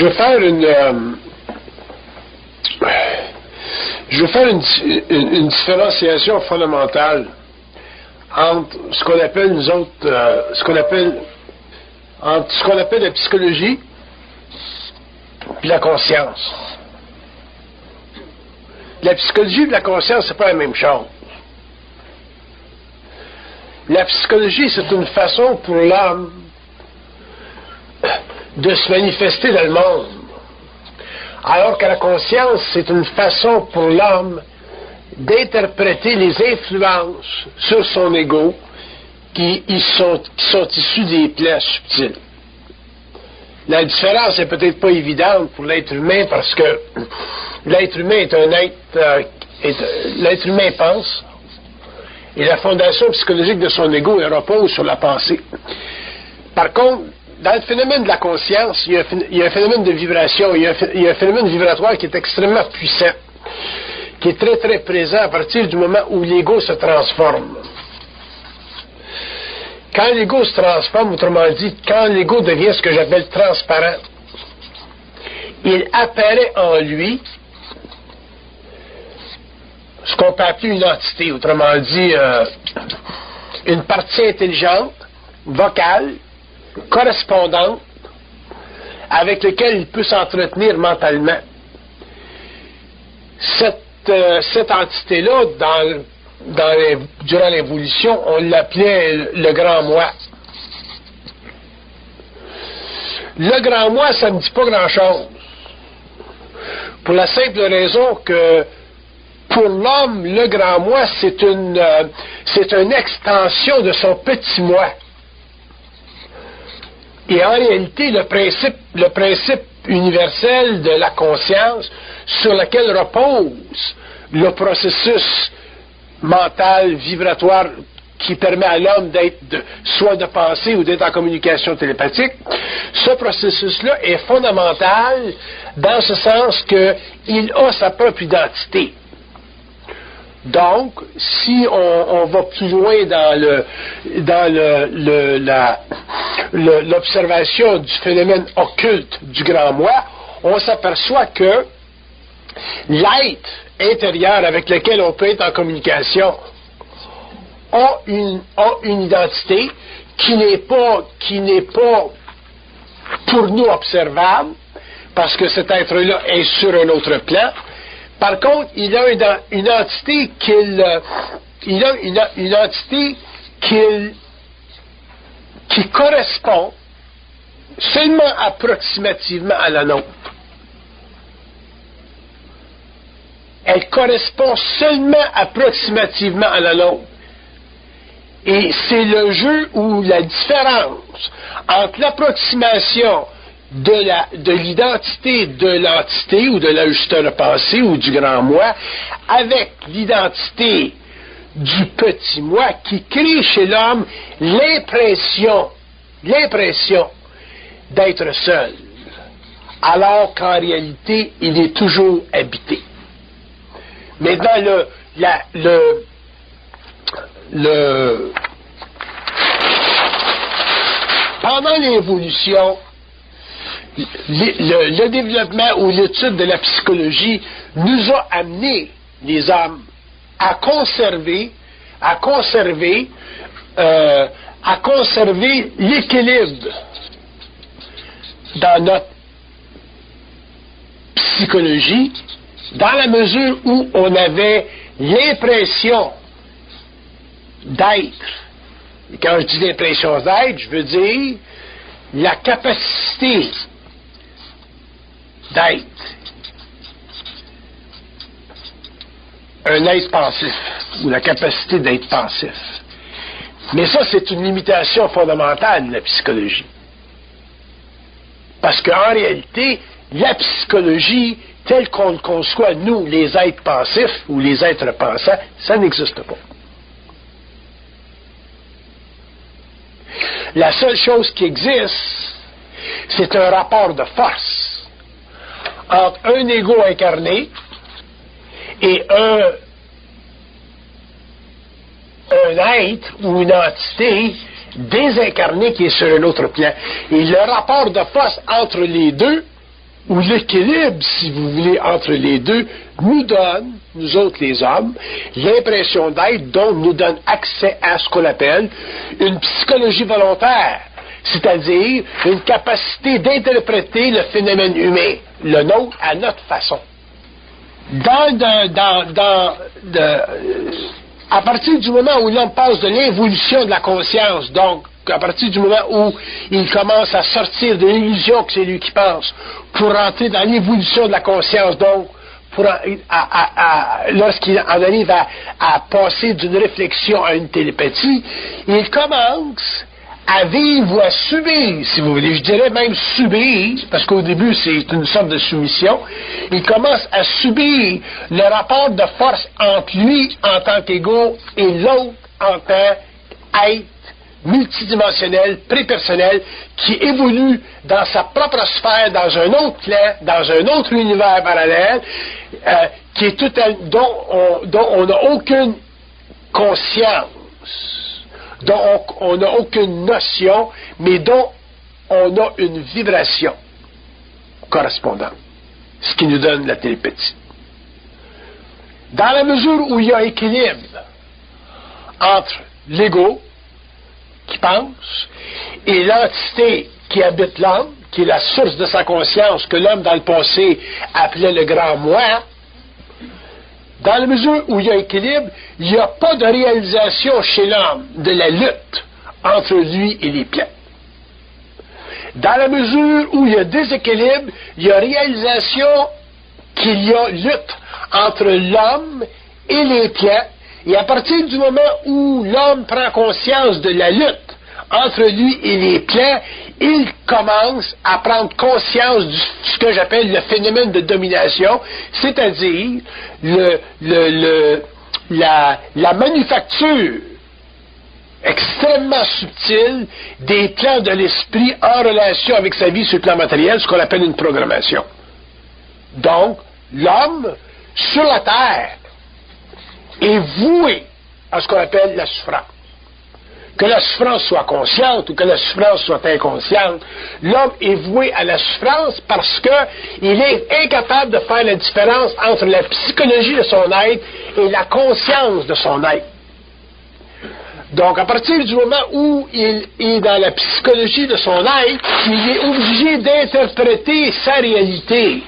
Je vais faire une différenciation fondamentale entre ce qu'on appelle nous autres, ce qu'on appelle la psychologie et la conscience. La psychologie et la conscience, c'est pas la même chose. La psychologie, c'est une façon pour l'homme de se manifester dans le monde. Alors que la conscience, c'est une façon pour l'homme d'interpréter les influences sur son ego qui sont issues des plaies subtiles. La différence n'est peut-être pas évidente pour l'être humain parce que l'être humain est un être... l'être humain pense et la fondation psychologique de son ego repose sur la pensée. Par contre, dans le phénomène de la conscience, il y a un phénomène de vibration, il y a un phénomène vibratoire qui est extrêmement puissant, qui est très très présent à partir du moment où l'ego se transforme. Quand l'ego se transforme, autrement dit, quand l'ego devient ce que j'appelle transparent, il apparaît en lui ce qu'on peut appeler une entité, autrement dit, une partie intelligente, vocale, correspondante, avec laquelle il peut s'entretenir mentalement. Cette entité-là, durant l'évolution, on l'appelait le grand moi. Le grand moi, ça ne dit pas grand-chose. Pour la simple raison que pour l'homme, le grand moi, c'est une extension de son petit moi. Et en réalité, le principe universel de la conscience sur lequel repose le processus mental, vibratoire, qui permet à l'homme soit de penser ou d'être en communication télépathique, ce processus-là est fondamental dans ce sens qu'il a sa propre identité. Donc, si on va plus loin dans l'observation du phénomène occulte du grand moi, on s'aperçoit que l'être intérieur avec lequel on peut être en communication a une identité qui n'est pas pour nous observable, parce que cet être-là est sur un autre plan. Par contre, il a une entité qui correspond seulement approximativement à la nôtre. Elle correspond seulement approximativement à la nôtre. Et c'est le jeu où la différence entre l'approximation de l'identité de l'entité ou de l'ajusteur pensée ou du grand moi avec l'identité du petit moi qui crée chez l'homme l'impression d'être seul, alors qu'en réalité, il est toujours habité. Maintenant, pendant l'évolution, le développement ou l'étude de la psychologie nous a amené, les hommes, à conserver l'équilibre dans notre psychologie, dans la mesure où on avait l'impression d'être. Et quand je dis l'impression d'être, je veux dire la capacité d'être un être pensif, ou la capacité d'être pensif. Mais ça, c'est une limitation fondamentale de la psychologie. Parce qu'en réalité, la psychologie, telle qu'on le conçoit, nous, les êtres pensifs, ou les êtres pensants, ça n'existe pas. La seule chose qui existe, c'est un rapport de force entre un ego incarné et un être ou une entité désincarnée qui est sur un autre plan. Et le rapport de force entre les deux ou l'équilibre, si vous voulez, entre les deux, nous donne, nous autres les hommes, l'impression d'être, donc nous donne accès à ce qu'on appelle une psychologie volontaire, c'est-à-dire une capacité d'interpréter le phénomène humain, le nôtre, à notre façon. À partir du moment où l'homme passe de l'évolution de la conscience, donc à partir du moment où il commence à sortir de l'illusion que c'est lui qui pense, pour entrer dans l'évolution de la conscience, donc lorsqu'il en arrive à passer d'une réflexion à une télépathie, il commence à vivre ou à subir, si vous voulez, je dirais même subir, parce qu'au début c'est une sorte de soumission, il commence à subir le rapport de force entre lui en tant qu'ego et l'autre en tant qu'être multidimensionnel, prépersonnel, qui évolue dans sa propre sphère, dans un autre plan, dans un autre univers parallèle, qui est dont on n'a aucune conscience, dont on n'a aucune notion, mais dont on a une vibration correspondante, ce qui nous donne la télépathie. Dans la mesure où il y a équilibre entre l'ego, qui pense, et l'entité qui habite l'homme, qui est la source de sa conscience, que l'homme dans le passé appelait le grand moi, dans la mesure où il y a équilibre, il n'y a pas de réalisation chez l'homme de la lutte entre lui et les plans. Dans la mesure où il y a déséquilibre, il y a réalisation qu'il y a lutte entre l'homme et les plans. Et à partir du moment où l'homme prend conscience de la lutte entre lui et les plans, il commence à prendre conscience de ce que j'appelle le phénomène de domination, c'est-à-dire la manufacture extrêmement subtile des plans de l'esprit en relation avec sa vie sur le plan matériel, ce qu'on appelle une programmation. Donc, l'homme, sur la Terre, est voué à ce qu'on appelle la souffrance. Que la souffrance soit consciente ou que la souffrance soit inconsciente, l'homme est voué à la souffrance parce qu'il est incapable de faire la différence entre la psychologie de son être et la conscience de son être. Donc, à partir du moment où il est dans la psychologie de son être, il est obligé d'interpréter sa réalité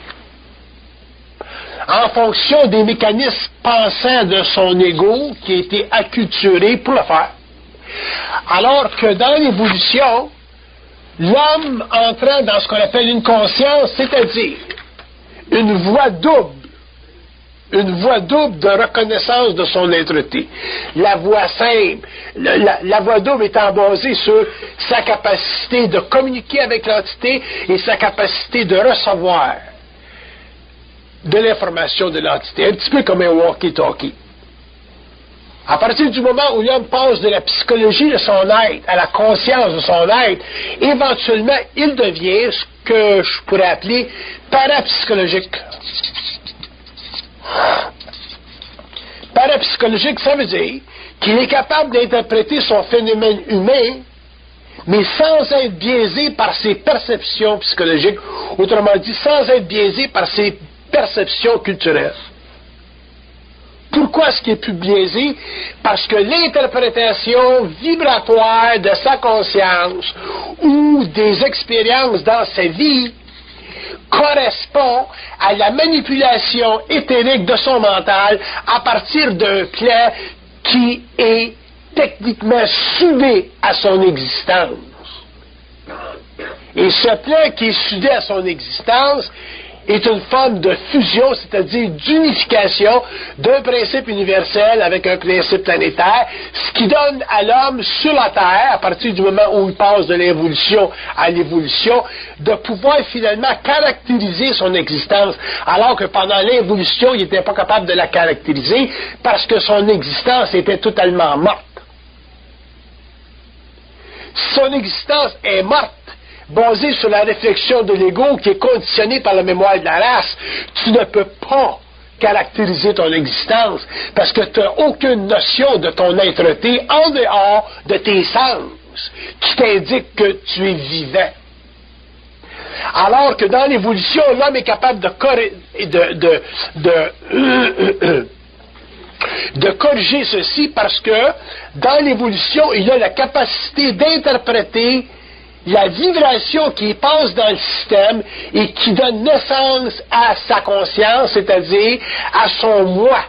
en fonction des mécanismes pensants de son ego qui a été acculturé pour le faire. Alors que dans l'évolution, l'homme entrant dans ce qu'on appelle une conscience, c'est-à-dire une voie double de reconnaissance de son êtreté. La voie simple, la voie double étant basée sur sa capacité de communiquer avec l'entité et sa capacité de recevoir de l'information de l'entité, un petit peu comme un walkie-talkie. À partir du moment où l'homme passe de la psychologie de son être à la conscience de son être, éventuellement, il devient ce que je pourrais appeler parapsychologique. Parapsychologique, ça veut dire qu'il est capable d'interpréter son phénomène humain, mais sans être biaisé par ses perceptions psychologiques, autrement dit, sans être biaisé par ses perceptions culturelles. Pourquoi est-ce qu'il est plus biaisé? Parce que l'interprétation vibratoire de sa conscience ou des expériences dans sa vie correspond à la manipulation éthérique de son mental à partir d'un plan qui est techniquement soudé à son existence. Et ce plan qui est soudé à son existence est une forme de fusion, c'est-à-dire d'unification d'un principe universel avec un principe planétaire, ce qui donne à l'homme sur la Terre, à partir du moment où il passe de l'évolution à l'évolution, de pouvoir finalement caractériser son existence, alors que pendant l'évolution, il n'était pas capable de la caractériser parce que son existence était totalement morte. Son existence est morte, basé sur la réflexion de l'ego qui est conditionné par la mémoire de la race. Tu ne peux pas caractériser ton existence parce que tu n'as aucune notion de ton être-té en dehors de tes sens qui t'indiquent que tu es vivant. Alors que dans l'évolution, l'homme est capable de corriger ceci parce que dans l'évolution, il a la capacité d'interpréter la vibration qui passe dans le système et qui donne naissance à sa conscience, c'est-à-dire à son moi.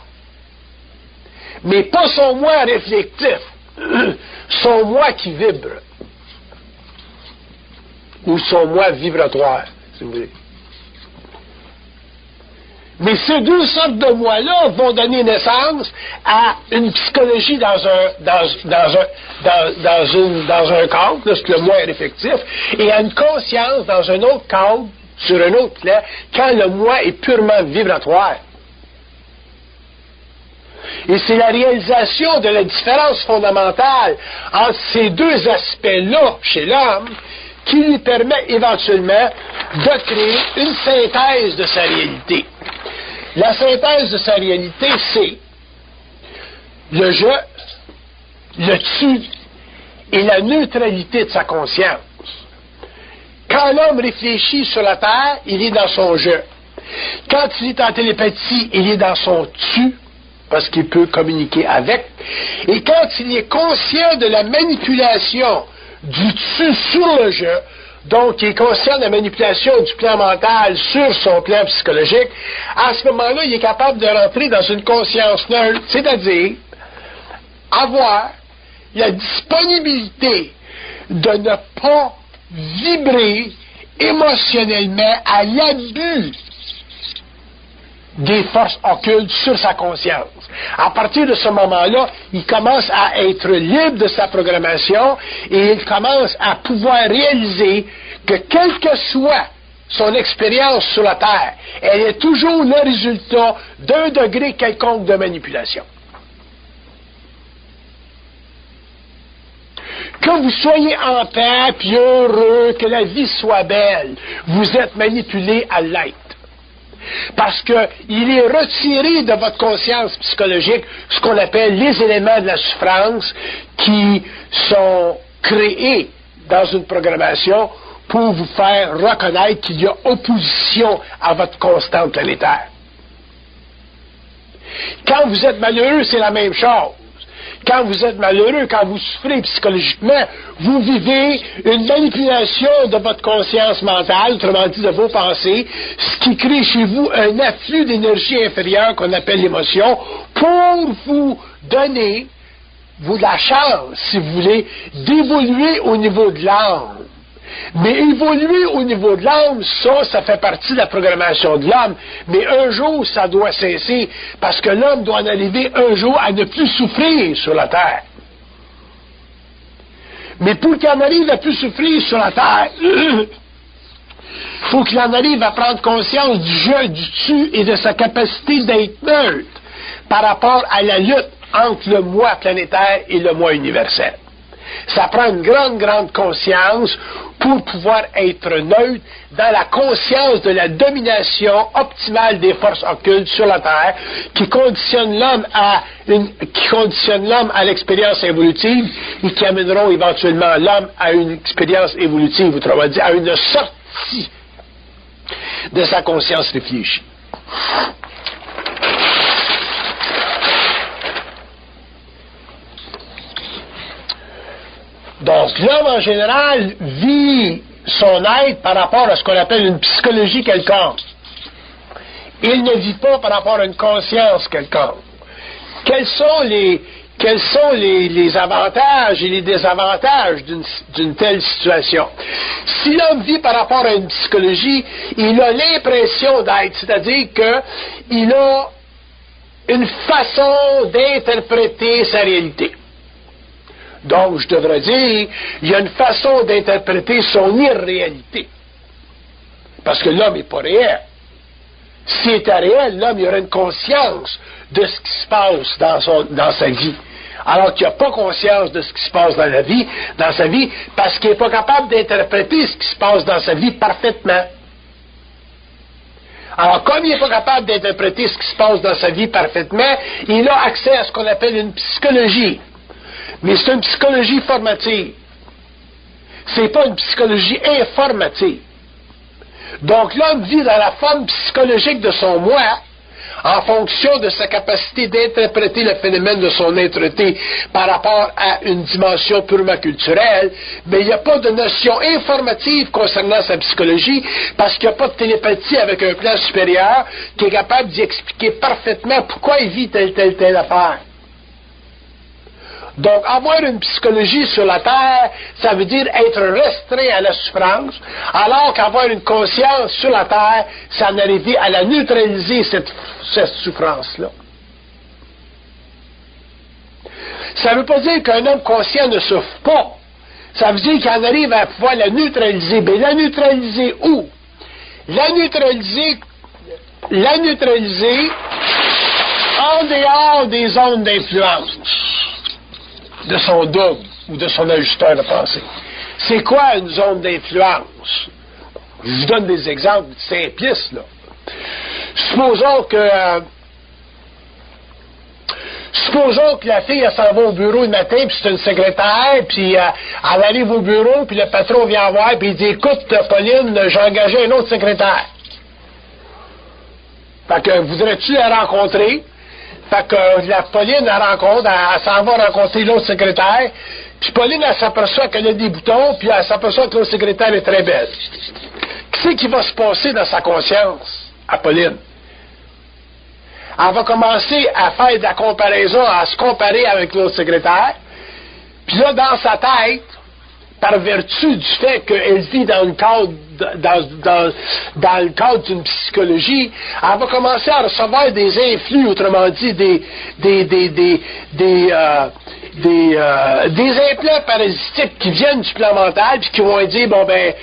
Mais pas son moi réflectif, son moi qui vibre. Ou son moi vibratoire, si vous voulez. Mais ces deux sortes de moi-là vont donner naissance à une psychologie dans un cadre, là, c'est le moi réflectif, et à une conscience dans un autre cadre, sur un autre plan, quand le moi est purement vibratoire. Et c'est la réalisation de la différence fondamentale entre ces deux aspects-là chez l'homme qui lui permet éventuellement de créer une synthèse de sa réalité. La synthèse de sa réalité, c'est le je, le tu et la neutralité de sa conscience. Quand l'homme réfléchit sur la Terre, il est dans son je. Quand il est en télépathie, il est dans son tu, parce qu'il peut communiquer avec. Et quand il est conscient de la manipulation du tu sur le je, donc il est conscient de la manipulation du plan mental sur son plan psychologique, à ce moment-là, il est capable de rentrer dans une conscience neutre, c'est-à-dire avoir la disponibilité de ne pas vibrer émotionnellement à l'abus des forces occultes sur sa conscience. À partir de ce moment-là, il commence à être libre de sa programmation et il commence à pouvoir réaliser que quelle que soit son expérience sur la Terre, elle est toujours le résultat d'un degré quelconque de manipulation. Que vous soyez en paix, puis heureux, que la vie soit belle, vous êtes manipulé à l'être. Parce qu'il est retiré de votre conscience psychologique ce qu'on appelle les éléments de la souffrance qui sont créés dans une programmation pour vous faire reconnaître qu'il y a opposition à votre constante planétaire. Quand vous êtes malheureux, c'est la même chose. Quand vous êtes malheureux, quand vous souffrez psychologiquement, vous vivez une manipulation de votre conscience mentale, autrement dit de vos pensées, ce qui crée chez vous un afflux d'énergie inférieure qu'on appelle l'émotion, pour vous donner, vous la chance, si vous voulez, d'évoluer au niveau de l'âme. Mais évoluer au niveau de l'âme, ça fait partie de la programmation de l'homme. Mais un jour, ça doit cesser, parce que l'homme doit en arriver un jour à ne plus souffrir sur la terre. Mais pour qu'il en arrive à plus souffrir sur la terre, il faut qu'il en arrive à prendre conscience du je, du tu et de sa capacité d'être neutre par rapport à la lutte entre le moi planétaire et le moi universel. Ça prend une grande conscience pour pouvoir être neutre dans la conscience de la domination optimale des forces occultes sur la Terre qui conditionne l'homme à l'expérience évolutive et qui amèneront éventuellement l'homme à une expérience évolutive, autrement dit, à une sortie de sa conscience réfléchie. Donc, l'homme, en général, vit son être par rapport à ce qu'on appelle une psychologie quelconque. Il ne vit pas par rapport à une conscience quelconque. Quels sont les avantages et les désavantages d'une telle situation? Si l'homme vit par rapport à une psychologie, il a l'impression d'être, c'est-à-dire qu'il a une façon d'interpréter sa réalité. Donc, je devrais dire, il y a une façon d'interpréter son irréalité. Parce que l'homme n'est pas réel. S'il était réel, l'homme il aurait une conscience de ce qui se passe dans sa vie. Alors qu'il n'a pas conscience de ce qui se passe dans sa vie, parce qu'il n'est pas capable d'interpréter ce qui se passe dans sa vie parfaitement. Alors, comme il n'est pas capable d'interpréter ce qui se passe dans sa vie parfaitement, il a accès à ce qu'on appelle une psychologie. Mais c'est une psychologie formative. C'est pas une psychologie informative. Donc l'homme vit dans la forme psychologique de son moi, en fonction de sa capacité d'interpréter le phénomène de son être-té par rapport à une dimension purement culturelle, mais il n'y a pas de notion informative concernant sa psychologie, parce qu'il n'y a pas de télépathie avec un plan supérieur qui est capable d'y expliquer parfaitement pourquoi il vit telle affaire. Donc, avoir une psychologie sur la Terre, ça veut dire être restreint à la souffrance, alors qu'avoir une conscience sur la Terre, c'est en arriver à la neutraliser, cette souffrance-là. Ça ne veut pas dire qu'un homme conscient ne souffre pas. Ça veut dire qu'il en arrive à pouvoir la neutraliser. Mais la neutraliser où? La neutraliser en dehors des zones d'influence de son double ou de son ajusteur de pensée. C'est quoi une zone d'influence? Je vous donne des exemples simplistes, là. Supposons que la fille, elle s'en va au bureau le matin, puis c'est une secrétaire, puis elle arrive au bureau, puis le patron vient voir, puis il dit, écoute, Pauline, j'ai engagé un autre secrétaire. Fait que, voudrais-tu la rencontrer? Fait que la Pauline, elle s'en va rencontrer l'autre secrétaire, puis Pauline, elle s'aperçoit qu'elle a des boutons, puis elle s'aperçoit que l'autre secrétaire est très belle. Qu'est-ce qui va se passer dans sa conscience, à Pauline? Elle va commencer à faire de la comparaison, à se comparer avec l'autre secrétaire, puis là, dans sa tête, par vertu du fait qu'elle vit dans le cadre dans le cadre d'une psychologie, elle va commencer à recevoir des influx, autrement dit des implants parasitiques qui viennent du plan mental puis qui vont dire bon ben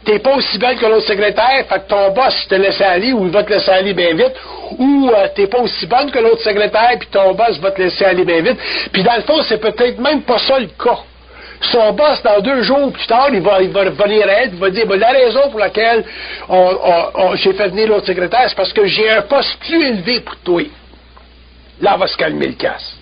t'es pas aussi belle que l'autre secrétaire, fait que ton boss te laisse aller ou il va te laisser aller bien vite, ou t'es pas aussi bonne que l'autre secrétaire puis ton boss va te laisser aller bien vite. Puis dans le fond, c'est peut-être même pas ça le cas. Son boss, dans 2 jours plus tard, il va venir elle, il va dire, la raison pour laquelle j'ai fait venir l'autre secrétaire, c'est parce que j'ai un poste plus élevé pour toi. Là, elle va se calmer le casse.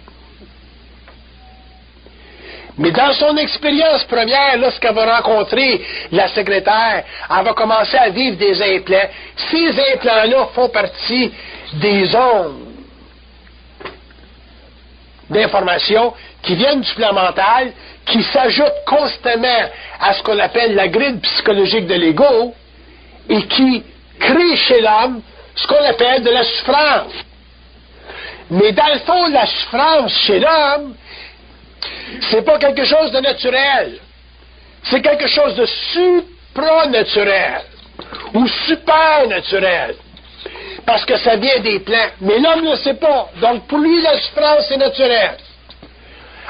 Mais dans son expérience première, lorsqu'elle va rencontrer la secrétaire, elle va commencer à vivre des implants. Ces implants-là font partie des ondes d'informations qui viennent du plan mental, qui s'ajoutent constamment à ce qu'on appelle la grille psychologique de l'ego et qui crée chez l'homme ce qu'on appelle de la souffrance. Mais dans le fond, la souffrance chez l'homme, c'est pas quelque chose de naturel. C'est quelque chose de supranaturel ou supernaturel. Parce que ça vient des plans. Mais l'homme ne le sait pas. Donc pour lui, la souffrance est naturelle.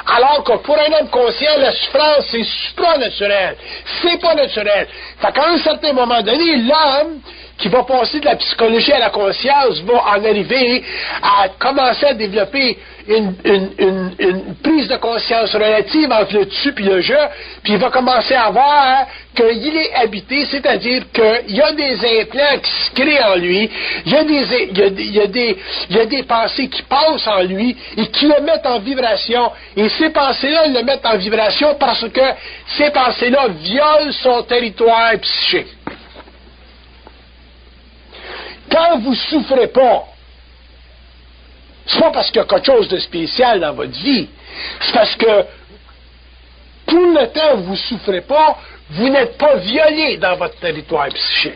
Alors que pour un homme conscient, la souffrance, c'est supranaturel. C'est pas naturel. Fait qu'à un certain moment donné, l'homme qui va passer de la psychologie à la conscience va en arriver à commencer à développer une prise de conscience relative entre le tu et le je, puis il va commencer à voir qu'il est habité, c'est-à-dire qu'il y a des implants qui se créent en lui, il y a des pensées qui passent en lui et qui le mettent en vibration. Et ces pensées-là, le mettent en vibration parce que ces pensées-là violent son territoire psychique. Quand vous souffrez pas, c'est pas parce qu'il y a quelque chose de spécial dans votre vie, c'est parce que tout le temps où vous souffrez pas, vous n'êtes pas violé dans votre territoire psychique.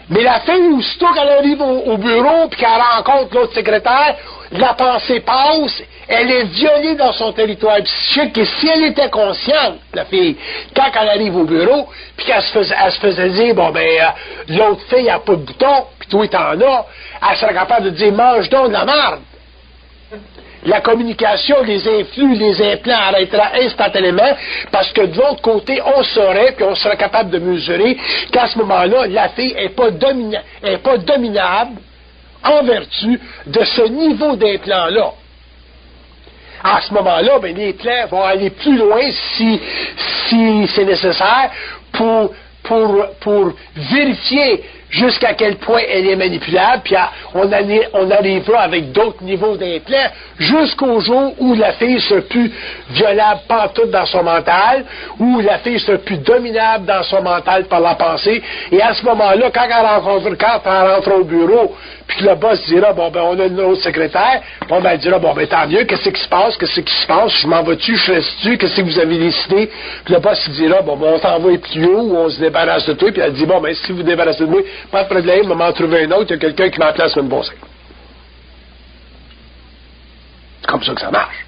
Mais la fille, aussitôt qu'elle arrive au bureau puis qu'elle rencontre l'autre secrétaire, la pensée passe, elle est violée dans son territoire psychique, et si elle était consciente, la fille, quand elle arrive au bureau, puis qu'elle se faisait dire, l'autre fille n'a pas de bouton, puis toi t'en as, elle serait capable de dire, mange donc de la merde. La communication, les influx, les implants arrêtera instantanément, parce que de l'autre côté, on saurait, puis on serait capable de mesurer qu'à ce moment-là, la fille n'est pas dominable en vertu de ce niveau d'implant-là. À ce moment-là, les plans vont aller plus loin si c'est nécessaire pour vérifier jusqu'à quel point elle est manipulable, puis on arrivera avec d'autres niveaux d'implants jusqu'au jour où la fille sera plus violable pantoute dans son mental, où la fille sera plus dominable dans son mental par la pensée, et à ce moment-là, quand elle rentre au bureau, puis que le boss dira, bon, ben, on a une autre secrétaire, bon, ben, elle dira, bon, ben, tant mieux, qu'est-ce qui se passe, je m'en vais-tu, je reste-tu, qu'est-ce que vous avez décidé, puis le boss, il dira, bon, ben, on t'envoie plus haut, ou on se débarrasse de toi, puis elle dit, bon, ben, si vous débarrassez de moi, pas de problème, on m'en trouver un autre, il y a quelqu'un qui m'en place comme bon signe. C'est comme ça que ça marche.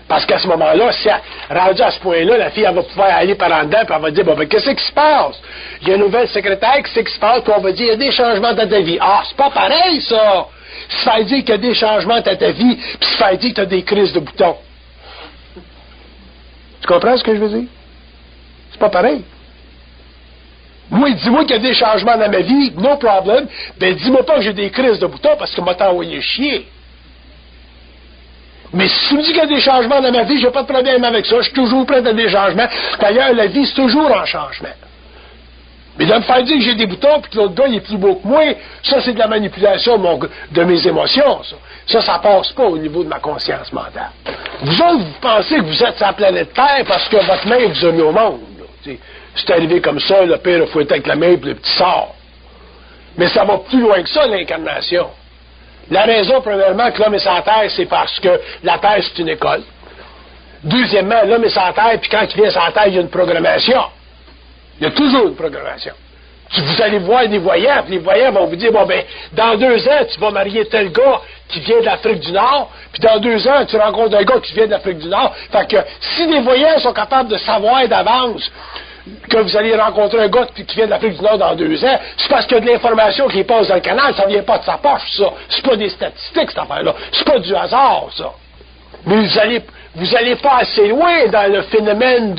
Parce qu'à ce moment-là, si elle, rendue à ce point-là, la fille, elle va pouvoir aller par en dedans, puis elle va dire, bon, ben, qu'est-ce qui se passe? Il y a une nouvelle secrétaire, qu'est-ce qui se passe? Puis on va dire, il y a des changements dans ta vie. Ah, c'est pas pareil, ça! Se faire dire qu'il y a des changements dans ta vie, puis se faire dire que tu as des crises de boutons. Tu comprends ce que je veux dire? C'est pas pareil. Moi, dis-moi qu'il y a des changements dans ma vie, no problem. Ben, dis-moi pas que j'ai des crises de boutons parce que m'a envoyé chier. Mais si tu me dis qu'il y a des changements dans ma vie, j'ai pas de problème avec ça. Je suis toujours prêt à des changements. D'ailleurs, la vie, c'est toujours en changement. Mais de me faire dire que j'ai des boutons puis que l'autre gars, il est plus beau que moi, ça, c'est de la manipulation de mes émotions, ça. Ça passe pas au niveau de ma conscience mentale. Vous autres, vous pensez que vous êtes sur la planète Terre parce que votre mère vous a mis au monde. C'est arrivé comme ça, le père a fouetté avec la main et le petit sort. Mais ça va plus loin que ça, l'incarnation. La raison, premièrement, que l'homme est sur la Terre, c'est parce que la Terre, c'est une école. Deuxièmement, l'homme est sur la Terre, puis quand il vient sur la Terre, il y a une programmation. Il y a toujours une programmation. Vous allez voir des voyants, puis les voyants vont vous dire, bon, ben, dans 2 ans, tu vas marier tel gars qui vient de l'Afrique du Nord, puis dans 2 ans, tu rencontres un gars qui vient de l'Afrique du Nord. Fait que, si les voyants sont capables de savoir d'avance que vous allez rencontrer un gars qui vient de l'Afrique du Nord dans 2 ans, c'est parce qu'il y a de l'information qui passe dans le canal, ça vient pas de sa poche, ça. C'est pas des statistiques, cette affaire-là. C'est pas du hasard, ça. Mais vous allez pas assez loin dans le phénomène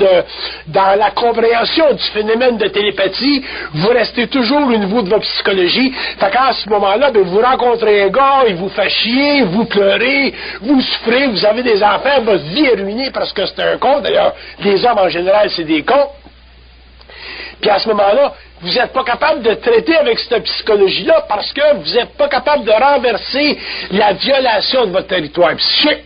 dans la compréhension du phénomène de télépathie. Vous restez toujours au niveau de votre psychologie. Fait qu'à ce moment-là, ben, vous rencontrez un gars, il vous fait chier, vous pleurez, vous souffrez, vous avez des enfants, votre vie est ruinée parce que c'est un con. D'ailleurs, les hommes en général, c'est des cons. Puis à ce moment-là, vous n'êtes pas capable de traiter avec cette psychologie-là parce que vous n'êtes pas capable de renverser la violation de votre territoire psychique.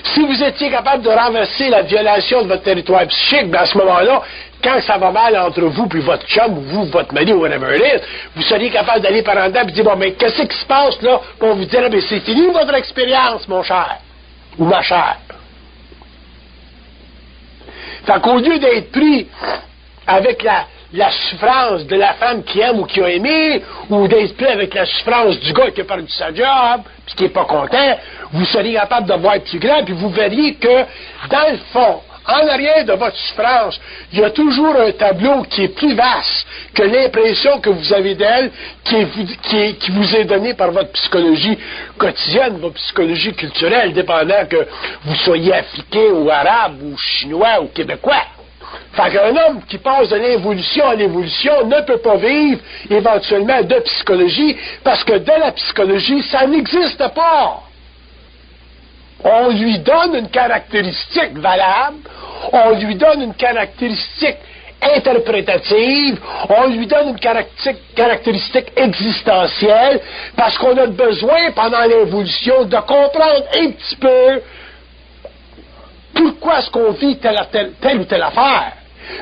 Si vous étiez capable de renverser la violation de votre territoire psychique, ben à ce moment-là, quand ça va mal entre vous puis votre chum, ou vous, votre mari, ou whatever it is, vous seriez capable d'aller par en dedans et dire, bon, mais qu'est-ce qui se passe là? Pour vous dire, mais c'est fini votre expérience, mon cher, ou ma chère. Fait qu'au lieu d'être pris avec la souffrance de la femme qui aime ou qui a aimé, ou d'être pris avec la souffrance du gars qui a perdu sa job, puis qui n'est pas content, vous seriez capable de voir plus grand, puis vous verriez que, dans le fond, en arrière de votre souffrance, il y a toujours un tableau qui est plus vaste que l'impression que vous avez d'elle, qui vous est donnée par votre psychologie quotidienne, votre psychologie culturelle, dépendant que vous soyez africain ou arabe ou chinois ou québécois. Fait qu'un homme qui passe de l'involution à l'évolution ne peut pas vivre éventuellement de psychologie parce que de la psychologie, ça n'existe pas. On lui donne une caractéristique valable, on lui donne une caractéristique interprétative, on lui donne une caractéristique existentielle parce qu'on a besoin pendant l'évolution de comprendre un petit peu pourquoi est-ce qu'on vit telle ou telle affaire.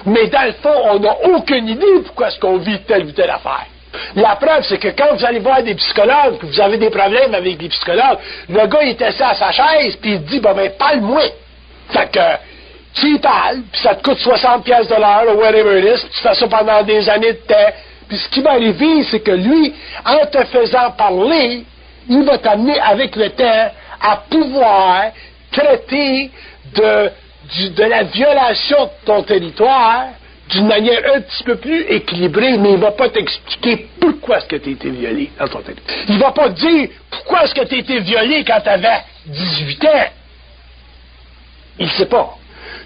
Mais dans le fond, on n'a aucune idée pourquoi est-ce qu'on vit telle ou telle affaire. La preuve, c'est que quand vous allez voir des psychologues, que vous avez des problèmes avec des psychologues, le gars, il est assis à sa chaise, puis il dit, bon, ben, parle-moi. Fait que, tu y parles, puis ça te coûte 60$ de l'heure, ou whatever it is, puis tu fais ça pendant des années de temps. Puis ce qui va arriver, c'est que lui, en te faisant parler, il va t'amener avec le temps à pouvoir traiter de la violation de ton territoire d'une manière un petit peu plus équilibrée, mais il ne va pas t'expliquer pourquoi est-ce que tu as été violé dans ton territoire. Il ne va pas te dire pourquoi est-ce que tu as été violé quand tu avais 18 ans. Il ne sait pas.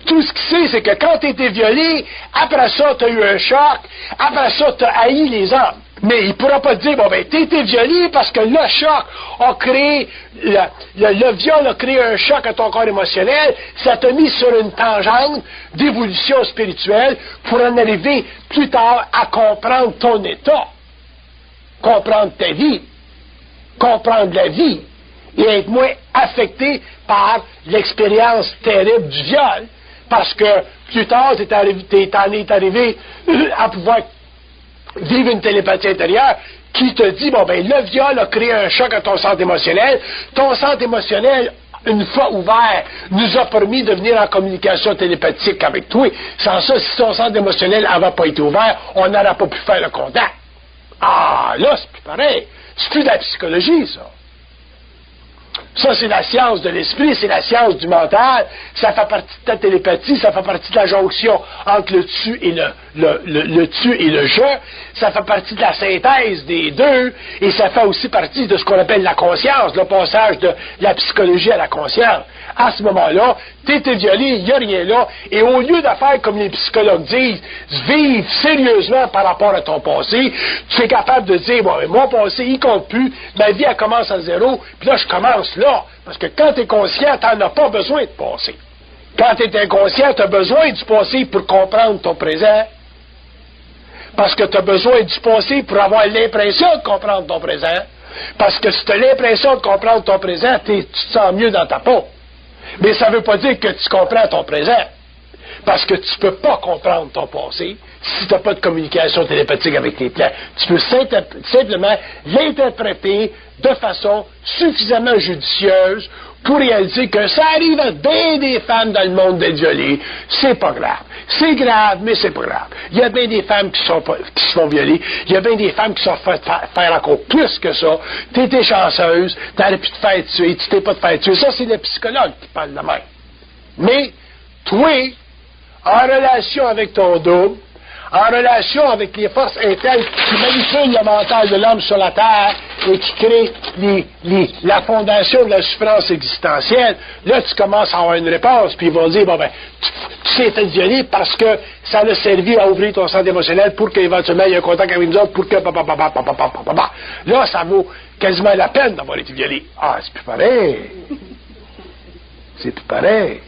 Tout ce qu'il sait, c'est que quand tu as été violé, après ça, tu as eu un choc, après ça, tu as haï les hommes. Mais il ne pourra pas te dire, bon, ben, t'as été violé parce que le choc a créé, le viol a créé un choc à ton corps émotionnel, ça t'a mis sur une tangente d'évolution spirituelle pour en arriver plus tard à comprendre ton état, comprendre ta vie, comprendre la vie, et être moins affecté par l'expérience terrible du viol, parce que plus tard, t'en es arrivé à pouvoir vivre une télépathie intérieure qui te dit, bon, ben, le viol a créé un choc à ton centre émotionnel. Ton centre émotionnel, une fois ouvert, nous a permis de venir en communication télépathique avec toi. Sans ça, si ton centre émotionnel n'avait pas été ouvert, on n'aurait pas pu faire le contact. Ah, là, c'est plus pareil. C'est plus de la psychologie, ça. Ça, c'est la science de l'esprit, c'est la science du mental, ça fait partie de ta télépathie, ça fait partie de la jonction entre le tu et le tu et le je, ça fait partie de la synthèse des deux, et ça fait aussi partie de ce qu'on appelle la conscience, le passage de la psychologie à la conscience. À ce moment-là, tu été violé, il n'y a rien là, et au lieu de faire comme les psychologues disent, vivre sérieusement par rapport à ton passé, tu es capable de dire, bon, mon passé, il compte plus, ma vie, elle commence à zéro, puis là, je commence là. Parce que quand tu es conscient, tu n'en as pas besoin de passé. Quand tu es inconscient, tu as besoin du passé pour comprendre ton présent. Parce que tu as besoin du passé pour avoir l'impression de comprendre ton présent. Parce que si tu as l'impression de comprendre ton présent, tu te sens mieux dans ta peau. Mais ça ne veut pas dire que tu comprends ton présent. Parce que tu ne peux pas comprendre ton passé si tu n'as pas de communication télépathique avec les plans. Tu peux simplement l'interpréter de façon suffisamment judicieuse pour réaliser que ça arrive à bien des femmes dans le monde d'être violées. C'est pas grave. C'est grave, mais c'est pas grave. Il y a bien des femmes qui se font violer. Il y a bien des femmes qui se font faire encore plus que ça. Tu étais chanceuse, tu aurais pu te faire tuer, tu t'es pas te faire tuer. Ça, c'est le psychologue qui parle de même. Mais, toi, en relation avec ton double, en relation avec les forces internes qui manipulent le mental de l'homme sur la Terre et qui créent la fondation de la souffrance existentielle, là, tu commences à avoir une réponse, puis ils vont dire, bon, ben, tu t'es fait violer parce que ça a servi à ouvrir ton centre émotionnel pour qu'éventuellement il y ait un contact avec nous autres, pour que... Là, ça vaut quasiment la peine d'avoir été violé. Ah, c'est plus pareil. C'est plus pareil.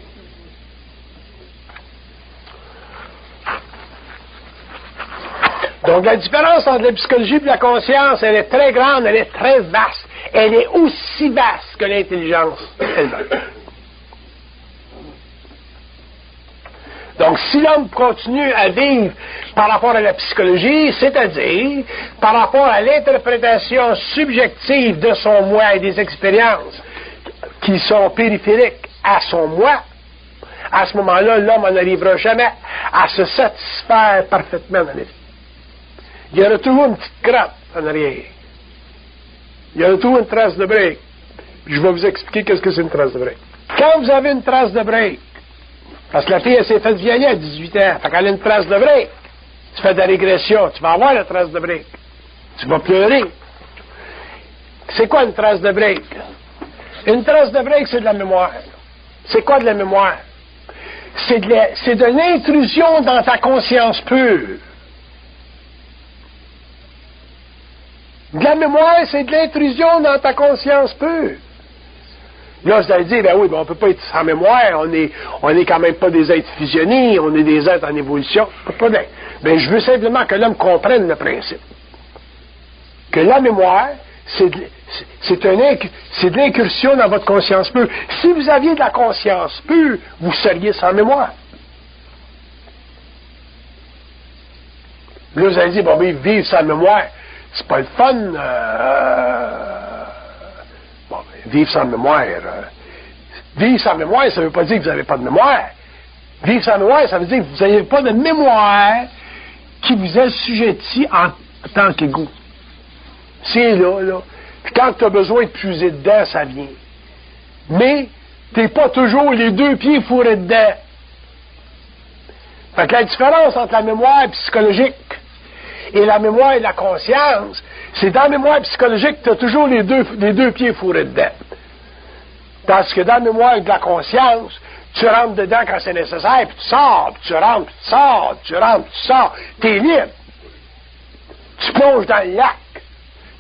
Donc, la différence entre la psychologie et la conscience, elle est très grande, elle est très vaste. Elle est aussi vaste que l'intelligence elle-même. Donc, si l'homme continue à vivre par rapport à la psychologie, c'est-à-dire par rapport à l'interprétation subjective de son moi et des expériences qui sont périphériques à son moi, à ce moment-là, l'homme n'arrivera jamais à se satisfaire parfaitement dans la vie. Il y aura toujours une petite crotte en arrière. Il y aura toujours une trace de break. Puis je vais vous expliquer qu'est-ce que c'est une trace de break. Quand vous avez une trace de break, parce que la fille, elle s'est faite violer à 18 ans, fait qu'elle a une trace de break, tu fais de la régression, tu vas avoir la trace de break. Tu vas pleurer. C'est quoi une trace de break? Une trace de break, c'est de la mémoire. C'est quoi de la mémoire? C'est de l'intrusion dans ta conscience pure. De la mémoire, c'est de l'intrusion dans ta conscience pure. Là, vous allez dire, ben oui, ben on peut pas être sans mémoire, on est quand même pas des êtres fusionnés, on est des êtres en évolution. Pas de problème. Ben, je veux simplement que l'homme comprenne le principe. Que la mémoire, c'est de l'incursion dans votre conscience pure. Si vous aviez de la conscience pure, vous seriez sans mémoire. Là, vous allez dire, bon, ben, vivre sans mémoire, c'est pas le fun. Bon, vivre sans mémoire. Vivre sans mémoire, ça ne veut pas dire que vous n'avez pas de mémoire. Vivre sans mémoire, ça veut dire que vous n'avez pas de mémoire qui vous est sujetti en tant qu'égout. C'est là. Puis quand tu as besoin de puiser dedans, ça vient. Mais tu n'es pas toujours les deux pieds fourrés dedans. Fait que la différence entre la mémoire psychologique et la mémoire et la conscience, c'est dans la mémoire psychologique que tu as toujours les deux pieds fourrés dedans. Tandis que dans la mémoire de la conscience, tu rentres dedans quand c'est nécessaire, puis tu sors, puis tu rentres, puis tu sors, tu rentres, puis tu sors. Tu es libre. Tu peux plonges dans le lac,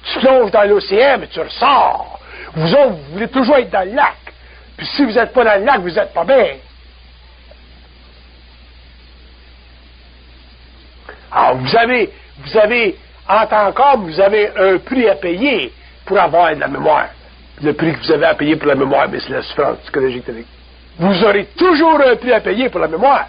tu plonges dans l'océan, mais tu ressors. Vous autres, vous voulez toujours être dans le lac. Puis si vous n'êtes pas dans le lac, vous n'êtes pas bien. Alors, vous avez, en tant qu'homme, vous avez un prix à payer pour avoir de la mémoire. Le prix que vous avez à payer pour la mémoire, c'est la souffrance psychologique. Vous aurez toujours un prix à payer pour la mémoire.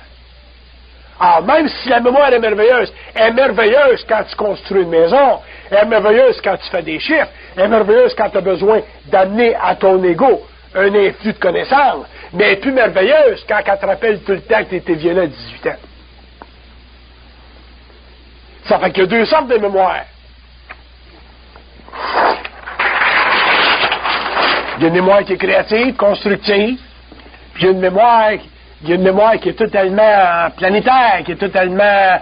Alors, même si la mémoire est merveilleuse quand tu construis une maison, elle est merveilleuse quand tu fais des chiffres, elle est merveilleuse quand tu as besoin d'amener à ton ego un influx de connaissances, mais elle est plus merveilleuse quand elle te rappelle tout le temps que tu étais violent à 18 ans. Ça fait qu'il y a deux sortes de mémoire. Il y a une mémoire qui est créative, constructive, puis il y a une mémoire qui est totalement planétaire, qui est totalement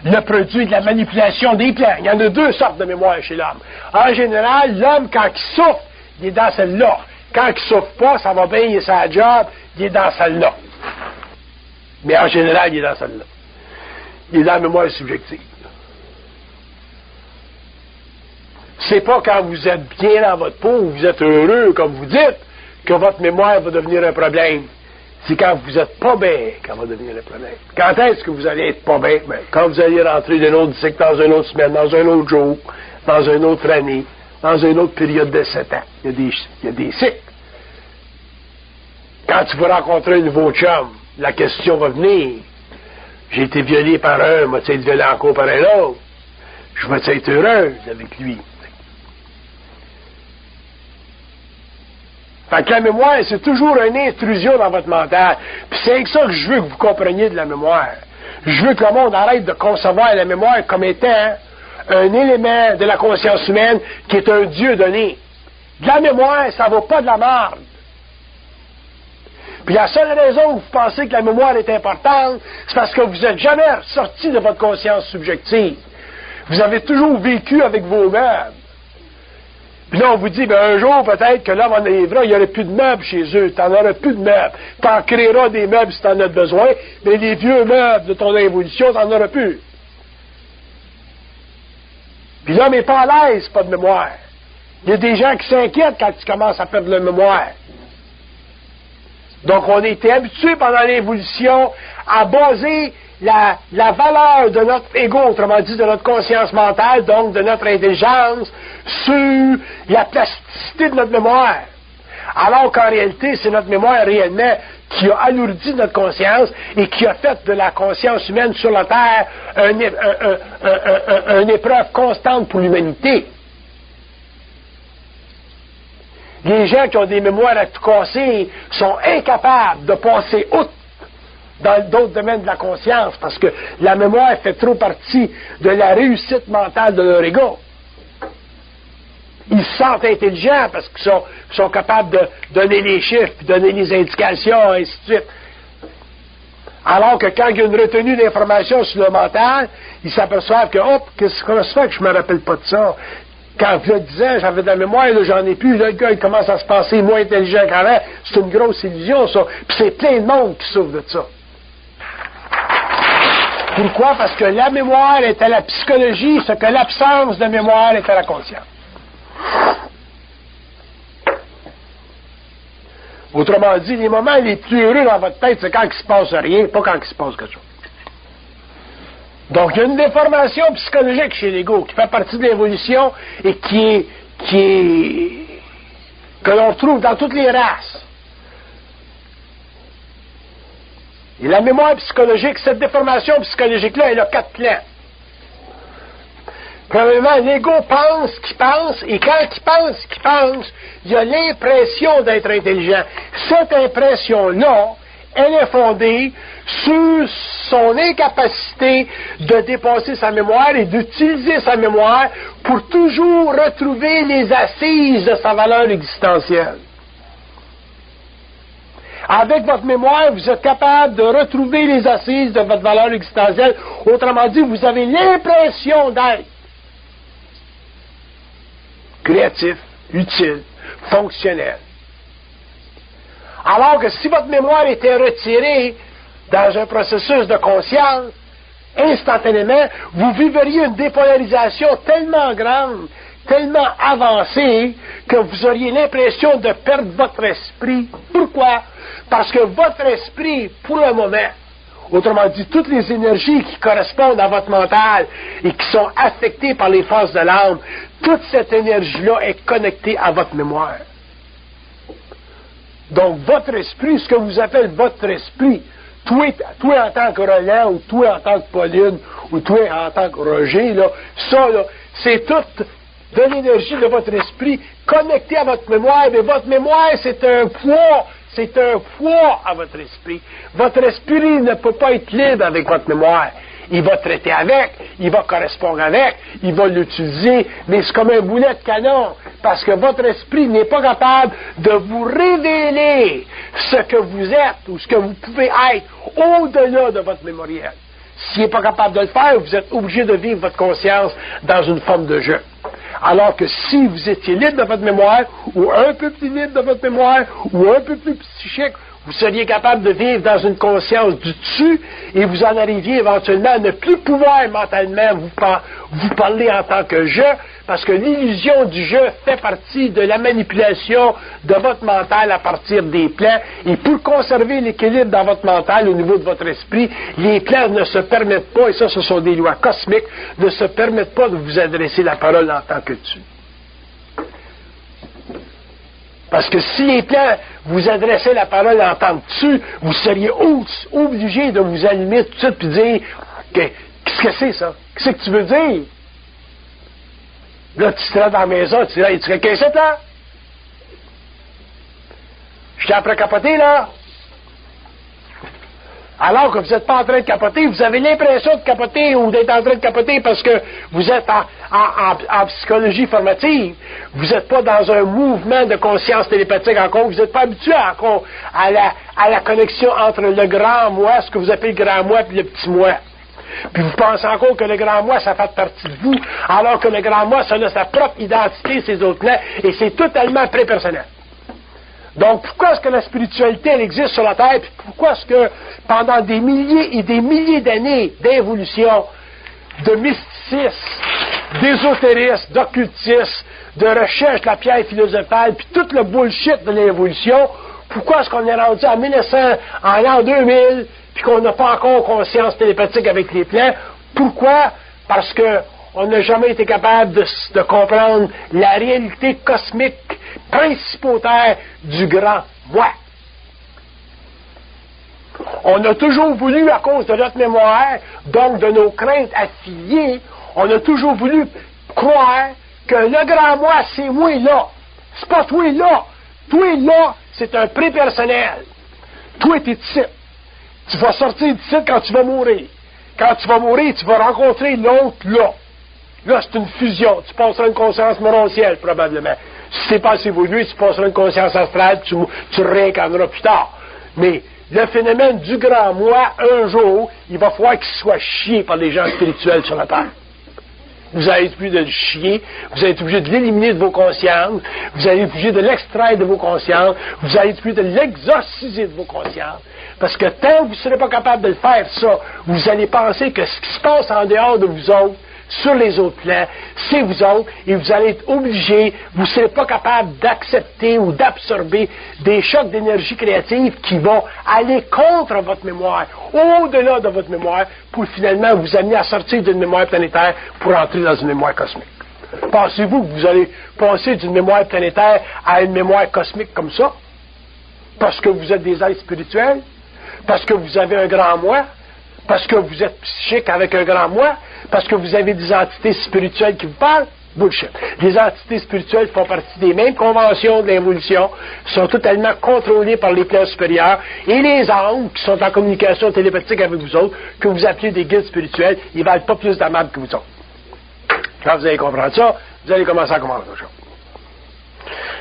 le produit de la manipulation des plans. Il y en a deux sortes de mémoire chez l'homme. En général, l'homme, quand il souffre, il est dans celle-là. Quand il ne souffre pas, ça va bien, il est sa job, il est dans celle-là. Mais en général, il est dans celle-là. Il est dans la mémoire subjective. C'est pas quand vous êtes bien dans votre peau, vous êtes heureux, comme vous dites, que votre mémoire va devenir un problème. C'est quand vous n'êtes pas bien qu'elle va devenir un problème. Quand est-ce que vous allez être pas bien? Ben, quand vous allez rentrer d'un autre cycle, dans une autre semaine, dans un autre jour, dans une autre année, dans une autre période de 7 ans. Il y a des cycles. Quand tu vas rencontrer un nouveau chum, la question va venir. J'ai été violé par un, vais-tu être violé encore par un autre? Je vais être heureuse avec lui. Fait que la mémoire, c'est toujours une intrusion dans votre mental. Puis c'est avec ça que je veux que vous compreniez de la mémoire. Je veux que le monde arrête de concevoir la mémoire comme étant un élément de la conscience humaine qui est un Dieu donné. De la mémoire, ça ne vaut pas de la marde. Puis la seule raison que vous pensez que la mémoire est importante, c'est parce que vous n'êtes jamais sorti de votre conscience subjective. Vous avez toujours vécu avec vos meubles. Puis là, on vous dit, un jour, peut-être que l'homme en arrivera, il n'y aurait plus de meubles chez eux. Tu n'en auras plus de meubles. Tu en créeras des meubles si tu en as besoin, mais les vieux meubles de ton évolution, tu n'en auras plus. Puis l'homme n'est pas à l'aise, pas de mémoire. Il y a des gens qui s'inquiètent quand tu commences à perdre la mémoire. Donc, on était habitué pendant l'évolution à baser la valeur de notre ego, autrement dit de notre conscience mentale, donc de notre intelligence, sur la plasticité de notre mémoire. Alors qu'en réalité, c'est notre mémoire réellement qui a alourdi notre conscience et qui a fait de la conscience humaine sur la Terre une épreuve constante pour l'humanité. Les gens qui ont des mémoires à tout casser sont incapables de passer outre dans d'autres domaines de la conscience, parce que la mémoire fait trop partie de la réussite mentale de leur ego. Ils se sentent intelligents parce qu'ils sont capables de donner les chiffres, donner les indications, et ainsi de suite. Alors que quand il y a une retenue d'informations sur le mental, ils s'aperçoivent que, comment se fait que je ne me rappelle pas de ça? Quand je le disais, j'avais de la mémoire, là, j'en ai plus, là, le gars, il commence à se penser moins intelligent qu'avant. C'est une grosse illusion, ça. Puis c'est plein de monde qui souffre de ça. Pourquoi? Parce que la mémoire est à la psychologie, ce que l'absence de mémoire est à la conscience. Autrement dit, les moments les plus heureux dans votre tête, c'est quand il ne se passe rien, pas quand il se passe quelque chose. Donc, il y a une déformation psychologique chez l'ego qui fait partie de l'évolution et que l'on trouve dans toutes les races. Et la mémoire psychologique, cette déformation psychologique-là, elle a 4 plans. Premièrement, l'ego pense qu'il pense, et quand il pense qu'il pense, il a l'impression d'être intelligent. Cette impression-là, elle est fondée sur son incapacité de dépasser sa mémoire et d'utiliser sa mémoire pour toujours retrouver les assises de sa valeur existentielle. Avec votre mémoire, vous êtes capable de retrouver les assises de votre valeur existentielle. Autrement dit, vous avez l'impression d'être créatif, utile, fonctionnel. Alors que si votre mémoire était retirée dans un processus de conscience, instantanément, vous vivriez une dépolarisation tellement grande, tellement avancée, que vous auriez l'impression de perdre votre esprit. Pourquoi? Parce que votre esprit, pour le moment, autrement dit, toutes les énergies qui correspondent à votre mental et qui sont affectées par les forces de l'âme, toute cette énergie-là est connectée à votre mémoire. Donc, votre esprit, ce que vous appelez votre esprit, toi en tant que Roland, ou toi en tant que Pauline, ou toi en tant que Roger, là, ça, là, c'est toute de l'énergie de votre esprit connectée à votre mémoire, mais votre mémoire, c'est un poids à votre esprit. Votre esprit ne peut pas être libre avec votre mémoire. Il va traiter avec, il va correspondre avec, il va l'utiliser, mais c'est comme un boulet de canon, parce que votre esprit n'est pas capable de vous révéler ce que vous êtes ou ce que vous pouvez être au-delà de votre mémoriel. S'il n'est pas capable de le faire, vous êtes obligé de vivre votre conscience dans une forme de jeu. Alors que si vous étiez libre de votre mémoire, ou un peu plus libre de votre mémoire, ou un peu plus psychique, vous seriez capable de vivre dans une conscience du dessus et vous en arriviez éventuellement à ne plus pouvoir mentalement vous parler en tant que je, parce que l'illusion du je fait partie de la manipulation de votre mental à partir des plans. Et pour conserver l'équilibre dans votre mental au niveau de votre esprit, les plans ne se permettent pas, et ça ce sont des lois cosmiques, ne se permettent pas de vous adresser la parole en tant que tu. Parce que si les plans vous adressaient la parole en tant que tu, vous seriez obligé de vous allumer tout de suite et dire qu'est-ce que c'est ça? Qu'est-ce que tu veux dire? Là, tu serais dans la maison, tu dirais, qu'est-ce que c'est là? Je suis après capoter, là. Alors que vous n'êtes pas en train de capoter, vous avez l'impression de capoter ou d'être en train de capoter parce que vous êtes en psychologie formative. Vous n'êtes pas dans un mouvement de conscience télépathique encore. Vous n'êtes pas habitué encore à la connexion entre le grand moi, ce que vous appelez le grand moi, et le petit moi. Puis vous pensez encore que le grand moi, ça fait partie de vous, alors que le grand moi, ça a sa propre identité, ses autres plans, et c'est totalement prépersonnel. Donc, pourquoi est-ce que la spiritualité, elle existe sur la Terre, puis pourquoi est-ce que, pendant des milliers et des milliers d'années d'évolution, de mysticisme, d'ésotérisme, d'occultisme, de recherche de la pierre philosophale, puis tout le bullshit de l'évolution, pourquoi est-ce qu'on est rendu en 1900, en l'an 2000, puis qu'on n'a pas encore conscience télépathique avec les plans? Pourquoi? Parce que on n'a jamais été capable de comprendre la réalité cosmique principautaire du grand moi. On a toujours voulu, à cause de notre mémoire, donc de nos craintes affiliées, on a toujours voulu croire que le grand moi, c'est moi là. C'est pas toi là. Toi là, c'est un prépersonnel. Toi, t'es ici. Tu vas sortir d'ici quand tu vas mourir. Quand tu vas mourir, tu vas rencontrer l'autre là. Là, c'est une fusion. Tu passeras une conscience morontielle, probablement. Si c'est pas assez évolué, tu passeras une conscience astrale, tu réincarneras plus tard. Mais le phénomène du grand moi, un jour, il va falloir qu'il soit chié par les gens spirituels sur la Terre. Vous allez être obligé de le chier, vous allez être obligé de l'éliminer de vos consciences, vous allez être obligé de l'extraire de vos consciences, vous allez être obligé de l'exorciser de vos consciences. Parce que tant que vous ne serez pas capable de le faire, ça, vous allez penser que ce qui se passe en dehors de vous autres, sur les autres plans, c'est vous autres, et vous allez être obligés, vous ne serez pas capable d'accepter ou d'absorber des chocs d'énergie créative qui vont aller contre votre mémoire, au-delà de votre mémoire, pour finalement vous amener à sortir d'une mémoire planétaire pour entrer dans une mémoire cosmique. Pensez-vous que vous allez passer d'une mémoire planétaire à une mémoire cosmique comme ça? Parce que vous êtes des êtres spirituels? Parce que vous avez un grand moi? Parce que vous êtes psychique avec un grand moi? Parce que vous avez des entités spirituelles qui vous parlent? Bullshit. Les entités spirituelles font partie des mêmes conventions de l'évolution, sont totalement contrôlées par les plans supérieurs, et les âmes qui sont en communication télépathique avec vous autres, que vous appelez des guides spirituels, ils valent pas plus d'amables que vous autres. Quand vous allez comprendre ça, vous allez commencer à comprendre autre chose.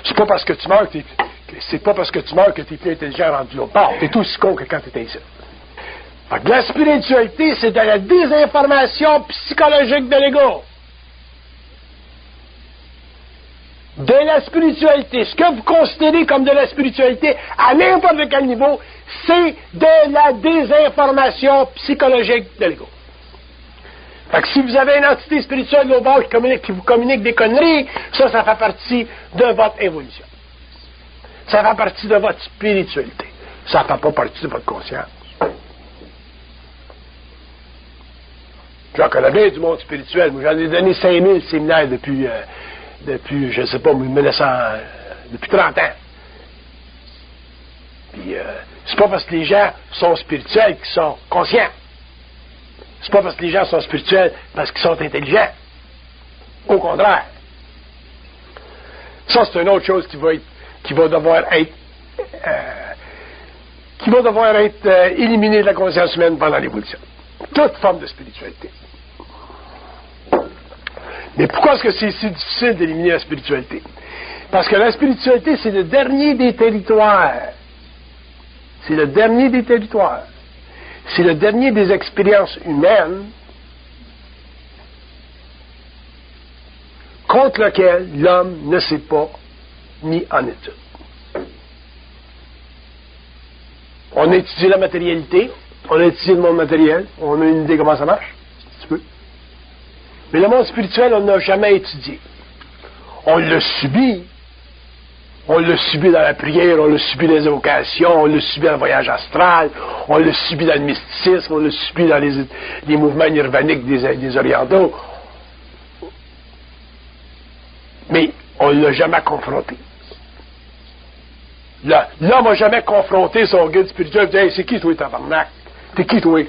C'est pas parce que tu meurs que tu es plus intelligent rendu l'autre part. Tu es aussi con que quand tu étais ici. Fait que la spiritualité, c'est de la désinformation psychologique de l'ego. De la spiritualité, ce que vous considérez comme de la spiritualité, à n'importe quel niveau, c'est de la désinformation psychologique de l'ego. Fait que si vous avez une entité spirituelle globale qui vous communique des conneries, ça fait partie de votre évolution. Ça fait partie de votre spiritualité. Ça ne fait pas partie de votre conscience. J'en connais bien du monde spirituel. Moi, j'en ai donné 5000 séminaires depuis, je ne sais pas, depuis 30 ans. Puis, c'est pas parce que les gens sont spirituels qu'ils sont conscients. C'est pas parce que les gens sont spirituels parce qu'ils sont intelligents. Au contraire. Ça, c'est une autre chose qui va devoir être éliminée de la conscience humaine pendant l'évolution. Toute forme de spiritualité. Mais pourquoi est-ce que c'est si difficile d'éliminer la spiritualité? Parce que la spiritualité, c'est le dernier des territoires. C'est le dernier des territoires. C'est le dernier des expériences humaines contre lequel l'homme ne s'est pas mis en étude. On a étudié la matérialité, on a étudié le monde matériel, on a une idée comment ça marche, un petit peu. Mais le monde spirituel, on n'a jamais étudié. On l'a subi. On l'a subi dans la prière, on l'a subi dans les évocations, on l'a subi dans le voyage astral, on l'a subi dans le mysticisme, on l'a subi dans les mouvements nirvaniques des orientaux. Mais on ne l'a jamais confronté. L'homme n'a jamais confronté son guide spirituel et dit « Hey, c'est qui toi, tabarnak? T'es qui toi?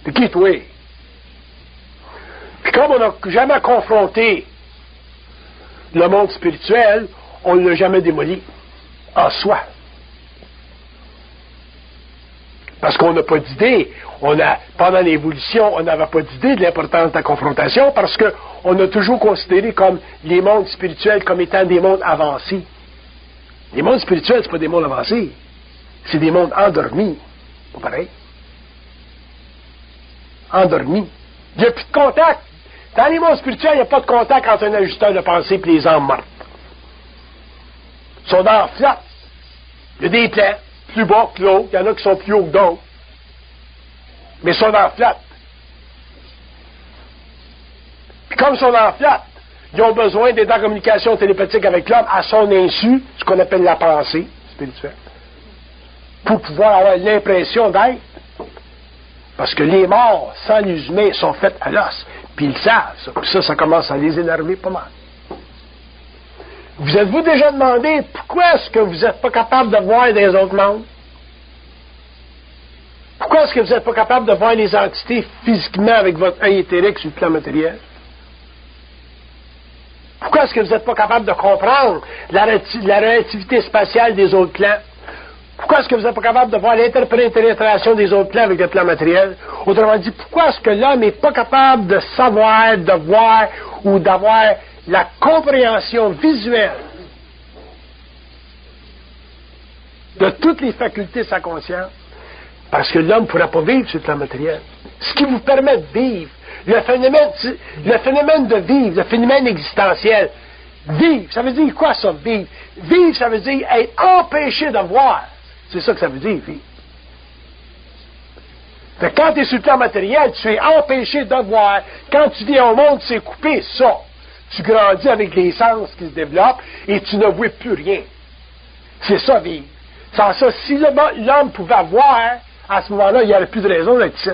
T'es qui toi? » Puis comme on n'a jamais confronté le monde spirituel, on ne l'a jamais démoli en soi. Parce qu'on n'a pas d'idée. Pendant l'évolution, on n'avait pas d'idée de l'importance de la confrontation parce qu'on a toujours considéré comme les mondes spirituels comme étant des mondes avancés. Les mondes spirituels, ce pas des mondes avancés. C'est des mondes endormis. Pas pareil. Endormis. Il n'y a plus de contact. Dans les mondes spirituels, il n'y a pas de contact entre un ajusteur de pensée et les âmes mortes. Ils sont dans la flotte. Il y a des plans, plus bas que l'autre. Il y en a qui sont plus hauts que d'autres. Mais ils sont dans la flotte. Puis comme ils sont dans la flotte, ils ont besoin d'être en communication télépathique avec l'homme à son insu, ce qu'on appelle la pensée spirituelle, pour pouvoir avoir l'impression d'être. Parce que les morts, sans les humains, sont faits à l'os. Puis ils le savent, ça. Puis ça commence à les énerver pas mal. Vous êtes-vous déjà demandé pourquoi est-ce que vous n'êtes pas capable de voir des autres mondes? Pourquoi est-ce que vous n'êtes pas capable de voir les entités physiquement avec votre œil éthérique sur le plan matériel? Pourquoi est-ce que vous n'êtes pas capable de comprendre la relativité spatiale des autres plans? Pourquoi est-ce que vous n'êtes pas capable de voir l'interpénétration des autres plans avec le plan matériel? Autrement dit, pourquoi est-ce que l'homme n'est pas capable de savoir, de voir ou d'avoir la compréhension visuelle de toutes les facultés de sa conscience? Parce que l'homme ne pourra pas vivre sur le plan matériel. Ce qui vous permet de vivre, le phénomène de vivre, le phénomène existentiel, vivre, ça veut dire quoi ça, vivre? Vivre, ça veut dire être empêché de voir. C'est ça que ça veut dire, vivre. Fait que quand tu es sur le plan matériel, tu es empêché de voir. Quand tu viens au monde, c'est coupé, ça. Tu grandis avec les sens qui se développent et tu ne vois plus rien. C'est ça, vivre. Sans ça, si l'homme pouvait voir, à ce moment-là, il n'y aurait plus de raison d'être ici.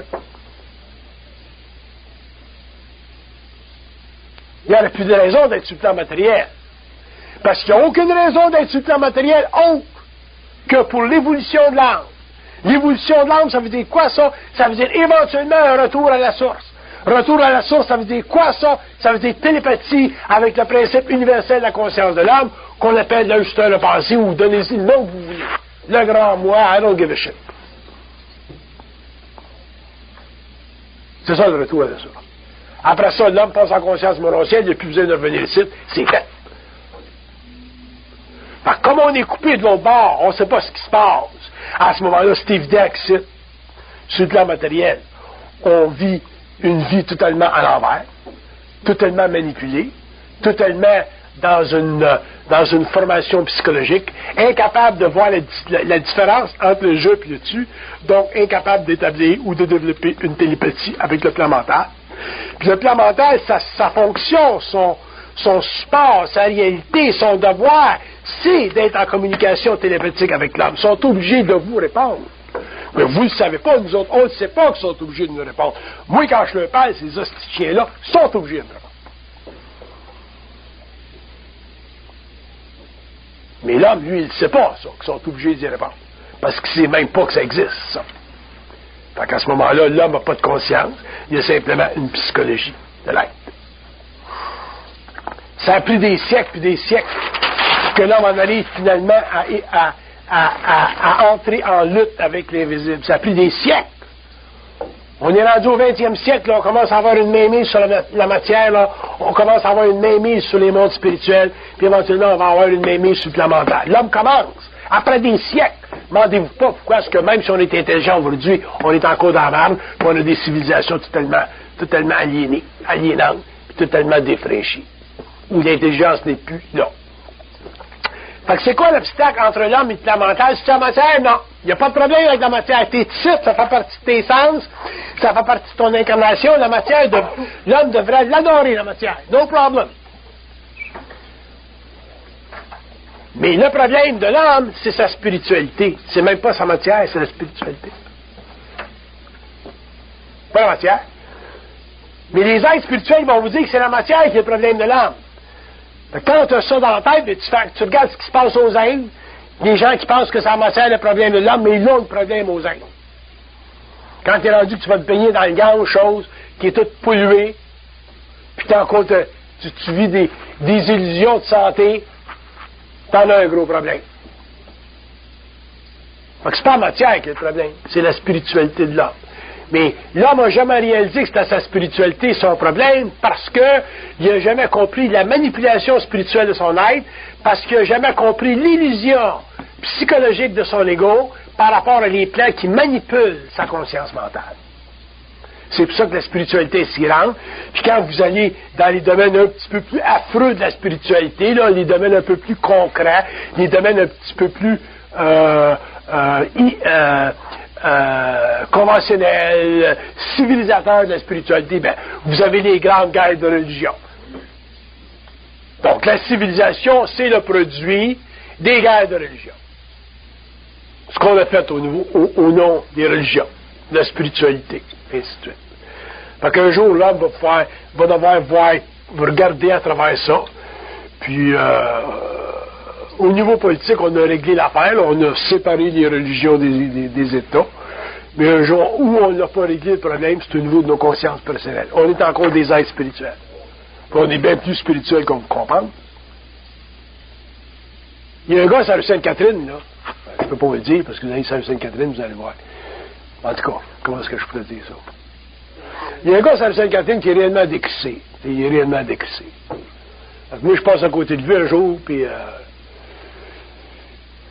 Il n'y aurait plus de raison d'être sur le plan matériel. Parce qu'il n'y a aucune raison d'être sur le plan matériel autre que pour l'évolution de l'âme. L'évolution de l'âme, ça veut dire quoi ça? Ça veut dire éventuellement un retour à la source. Retour à la source, ça veut dire quoi ça? Ça veut dire télépathie avec le principe universel de la conscience de l'âme qu'on appelle l'ajusteur de pensée ou donnez-y le nom que vous voulez. Le grand moi, I don't give a shit. C'est ça le retour à la source. Après ça, l'homme passe en conscience morontielle, il n'a plus besoin de revenir ici, c'est fait. Comme on est coupé de l'autre bord, on ne sait pas ce qui se passe. À ce moment-là, c'est évident que sur le plan matériel, on vit une vie totalement à l'envers, totalement manipulée, totalement dans une formation psychologique, incapable de voir la différence entre le je et le tu, donc incapable d'établir ou de développer une télépathie avec le plan mental. Puis le plan mental, sa fonction, son support, sa réalité, son devoir, c'est d'être en communication télépathique avec l'homme. Ils sont obligés de vous répondre. Mais vous ne le savez pas, nous autres, on ne sait pas qu'ils sont obligés de nous répondre. Moi, quand je leur parle, ces hostichiens-là sont obligés de me répondre. Mais l'homme, lui, il ne sait pas, ça, qu'ils sont obligés d'y répondre. Parce qu'il ne sait même pas que ça existe, ça. Fait qu'à ce moment-là, l'homme n'a pas de conscience. Il a simplement une psychologie de l'être. Ça a pris des siècles puis des siècles que l'homme en arrive finalement à entrer en lutte avec l'invisible. Ça a pris des siècles. On est rendu au 20e siècle, là, on commence à avoir une mainmise sur la matière, là, on commence à avoir une mainmise sur les mondes spirituels, puis éventuellement on va avoir une mainmise sur le plan mental. L'homme commence. Après des siècles, demandez-vous pas pourquoi est-ce que même si on est intelligent aujourd'hui, on est encore dans la marbre, puis on a des civilisations totalement aliénantes, puis totalement défraîchies, où l'intelligence n'est plus là. Fait que c'est quoi l'obstacle entre l'homme et le plan mental? C'est la matière? Non. Il n'y a pas de problème avec la matière. Tes titres, ça fait partie de tes sens, ça fait partie de ton incarnation. La matière, l'homme devrait l'adorer, la matière. No problem. Mais le problème de l'homme, c'est sa spiritualité. C'est même pas sa matière, c'est la spiritualité. Pas la matière. Mais les êtres spirituels vont vous dire que c'est la matière qui est le problème de l'homme. Quand tu as ça dans la tête, tu regardes ce qui se passe aux Indes, des gens qui pensent que c'est la matière le problème de l'homme, mais ils ont le problème aux Indes. Quand tu es rendu que tu vas te baigner dans le gang, chose qui est toute polluée, puis tu vis des illusions de santé, t'en as un gros problème. Fait que c'est pas la matière qui est le problème, c'est la spiritualité de l'homme. Mais l'homme n'a jamais réalisé que c'était sa spiritualité son problème parce qu'il n'a jamais compris la manipulation spirituelle de son être, parce qu'il n'a jamais compris l'illusion psychologique de son ego par rapport à les plans qui manipulent sa conscience mentale. C'est pour ça que la spiritualité est si grande. Puis quand vous allez dans les domaines un petit peu plus affreux de la spiritualité, là, les domaines un peu plus concrets, les domaines un petit peu plus conventionnels, civilisateurs de la spiritualité, ben, vous avez les grandes guerres de religion. Donc, la civilisation, c'est le produit des guerres de religion. Ce qu'on a fait au nom des religions, de la spiritualité, et ainsi de suite. Fait qu'un jour, l'homme va devoir regarder à travers ça, puis au niveau politique, on a réglé l'affaire, on a séparé les religions des États, mais un jour où on n'a pas réglé le problème, c'est au niveau de nos consciences personnelles. On est encore des êtres spirituels. Puis on est bien plus spirituels qu'on vous comprend. Il y a un gars sur la rue Sainte-Catherine, là. Je ne peux pas vous le dire, parce que vous allez sur la rue Sainte-Catherine, vous allez voir. En tout cas, comment est-ce que je peux dire ça? Il y a un gars sur la rue Sainte-Catherine qui est réellement décrissé. Il est réellement décrissé. Moi, je passe à côté de lui un jour, puis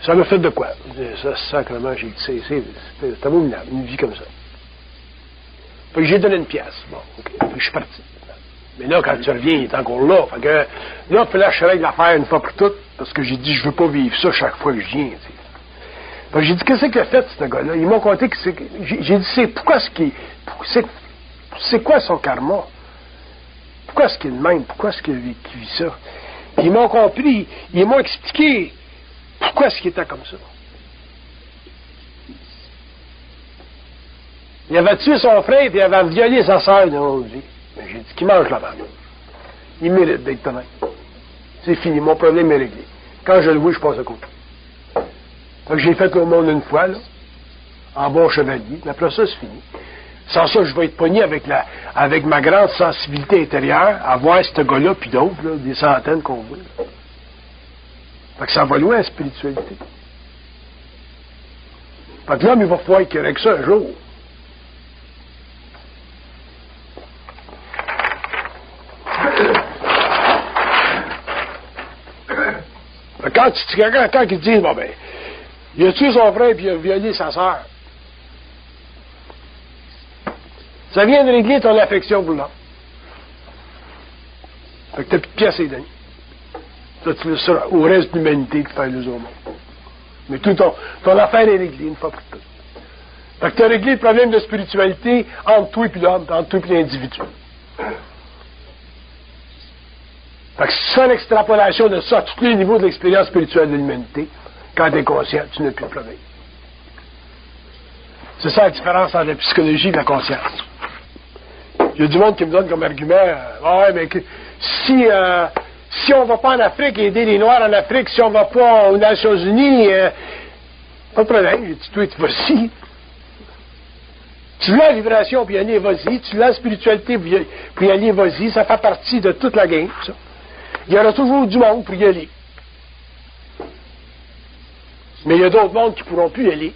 ça m'a fait de quoi? Ça, sacrément, j'ai dit, c'est abominable, une vie comme ça. Fait que j'ai donné une pièce. Bon, OK. Puis je suis parti. Mais là, quand tu reviens, il est encore là. Fait que là, il fallait que je règle l'affaire une fois pour toutes, parce que j'ai dit, je veux pas vivre ça chaque fois que je viens. T'sais. Fait que j'ai dit, qu'est-ce qu'il a fait, ce gars-là? Ils m'ont conté que c'est. J'ai dit, c'est quoi son karma? Pourquoi est-ce qu'il est le même? Pourquoi est-ce qu'il vit ça? Puis ils m'ont compris, ils m'ont expliqué pourquoi est-ce qu'il était comme ça. Il avait tué son frère et il avait violé sa sœur de haute vie. Mais j'ai dit qu'il mange la merde. Il mérite d'être de même. C'est fini, mon problème est réglé. Quand je le vois, je passe à côté. Fait que j'ai fait le monde une fois, là, en bon chevalier, mais après ça, c'est fini. Sans ça, je vais être pogné avec ma grande sensibilité intérieure à voir ce gars-là, puis d'autres, là, des centaines qu'on voit. Là. Fait que ça va loin, la spiritualité. Fait que l'homme, il va falloir qu'il règle ça un jour. Quand ils disent, bon ben, il a tué son frère puis il a violé sa sœur. Ça vient de régler ton affection pour l'homme. Fait que t'as plus de pièces et demi. Ça, tu laisses ça au reste de l'humanité de faire les autres mondes. Mais tout ton affaire est réglée, une fois pour toutes. Fait que tu as réglé le problème de spiritualité entre toi et l'homme, entre toi et l'individu. Fait que si tu fais une extrapolation de ça à tous les niveaux de l'expérience spirituelle de l'humanité, quand tu es conscient, tu n'as plus de problème. C'est ça la différence entre la psychologie et la conscience. Il y a du monde qui me donne comme argument, ouais, mais si on ne va pas en Afrique aider les Noirs en Afrique, si on ne va pas aux Nations Unies, pas de problème. J'ai dit, toi, tu vas-y. Tu veux la vibration pour y aller, vas-y. Tu veux la spiritualité pour y aller, vas-y. Ça fait partie de toute la game, ça. Il y aura toujours du monde pour y aller. Mais il y a d'autres mondes qui ne pourront plus y aller.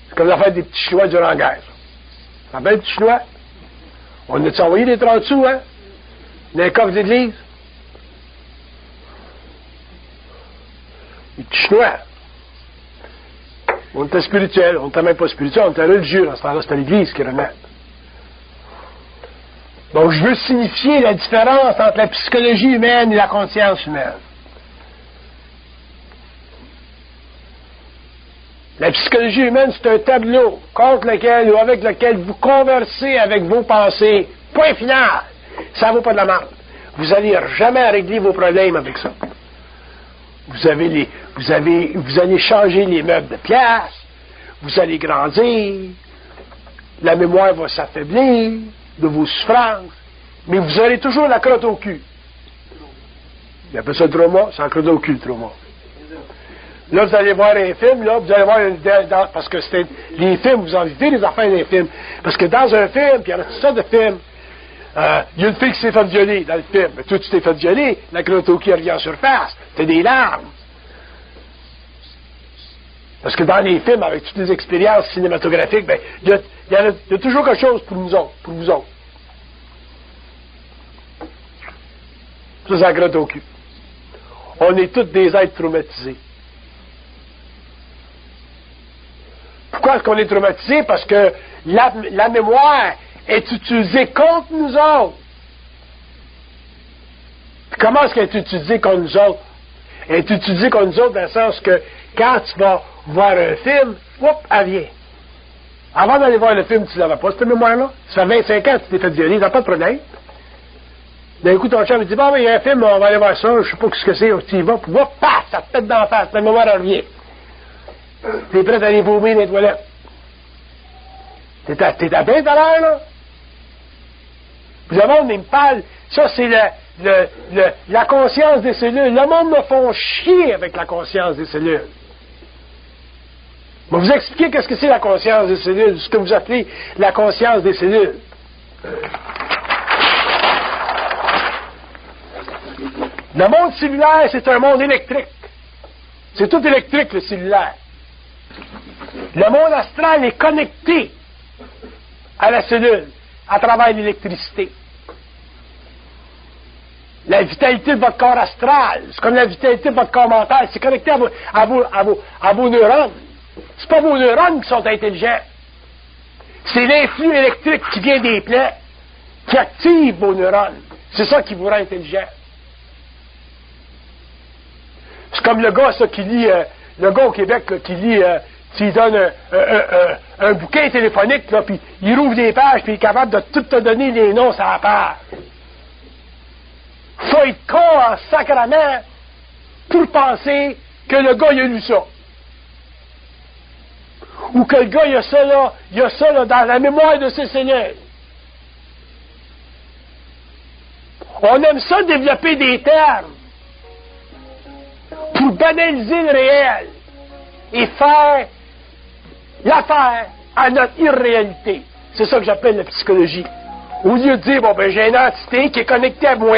C'est comme l'affaire des petits Chinois durant la guerre. Ça s'appelle les petits Chinois. On a-tu envoyé des 30 sous, hein? Dans les coffres d'église? Les petits Chinois. On était spirituel, on n'était même pas spirituel, on était religieux. Dans ce temps-là, c'était l'église qui renaît. Donc, je veux signifier la différence entre la psychologie humaine et la conscience humaine. La psychologie humaine, c'est un tableau contre lequel ou avec lequel vous conversez avec vos pensées. Point final. Ça ne vaut pas de la merde. Vous n'allez jamais régler vos problèmes avec ça. Vous allez changer les meubles de place, vous allez grandir, la mémoire va s'affaiblir de vos souffrances, mais vous aurez toujours la crotte au cul. Il appelle ça le trauma, c'est la crotte au cul, le trauma. Là, vous allez voir un film, là, vous allez voir parce que c'est les films, vous en vivez les affaires des films. Parce que dans un film, puis il y en a toutes sortes de films, il y a une fille qui s'est fait violer dans le film. Mais toi, tu t'es fait violer, la crotte au cul revient en surface. T'as des larmes. Parce que dans les films, avec toutes les expériences cinématographiques, ben, il y a toujours quelque chose pour nous autres, pour vous autres. Ça, c'est la crotte au cul. On est tous des êtres traumatisés. Pourquoi est-ce qu'on est traumatisé? Parce que la mémoire est utilisée contre nous autres. Puis comment est-ce qu'elle est utilisée contre nous autres? Elle est utilisée contre nous autres dans le sens que quand tu vas voir un film, elle vient. Avant d'aller voir le film, tu ne l'avais pas, cette mémoire-là. Ça fait 25 ans que tu t'es fait violer, t'as pas de problème. D'un coup, ton chum me dit, bon, mais il y a un film, on va aller voir ça, je sais pas ce que c'est, tu y vas, puis paf, ça te pète d'en face, ta mémoire elle revient. T'es prêt à aller vomir dans les toilettes. T'es à bien tout à l'heure, là? Puis le monde, il me parle, ça c'est la conscience des cellules. Le monde me font chier avec la conscience des cellules. Je vais vous expliquer qu'est-ce que c'est la conscience des cellules, ce que vous appelez la conscience des cellules. Le monde cellulaire, c'est un monde électrique. C'est tout électrique, le cellulaire. Le monde astral est connecté à la cellule à travers l'électricité. La vitalité de votre corps astral, c'est comme la vitalité de votre corps mental, c'est connecté à vos neurones. C'est pas vos neurones qui sont intelligents. C'est l'influx électrique qui vient des plaies qui active vos neurones. C'est ça qui vous rend intelligent. C'est comme le gars, ça, qui lit, le gars au Québec, là, qui lit, tu lui donnes un bouquin téléphonique, là, puis il rouvre des pages, puis il est capable de tout te donner les noms sur la page. Faut être con en sacrament pour penser que le gars, il a lu ça. Ou que le gars, il a ça là, dans la mémoire de ses cellules. On aime ça développer des termes pour banaliser le réel et faire l'affaire à notre irréalité. C'est ça que j'appelle la psychologie. Au lieu de dire, bon, ben, j'ai une entité qui est connectée à moi,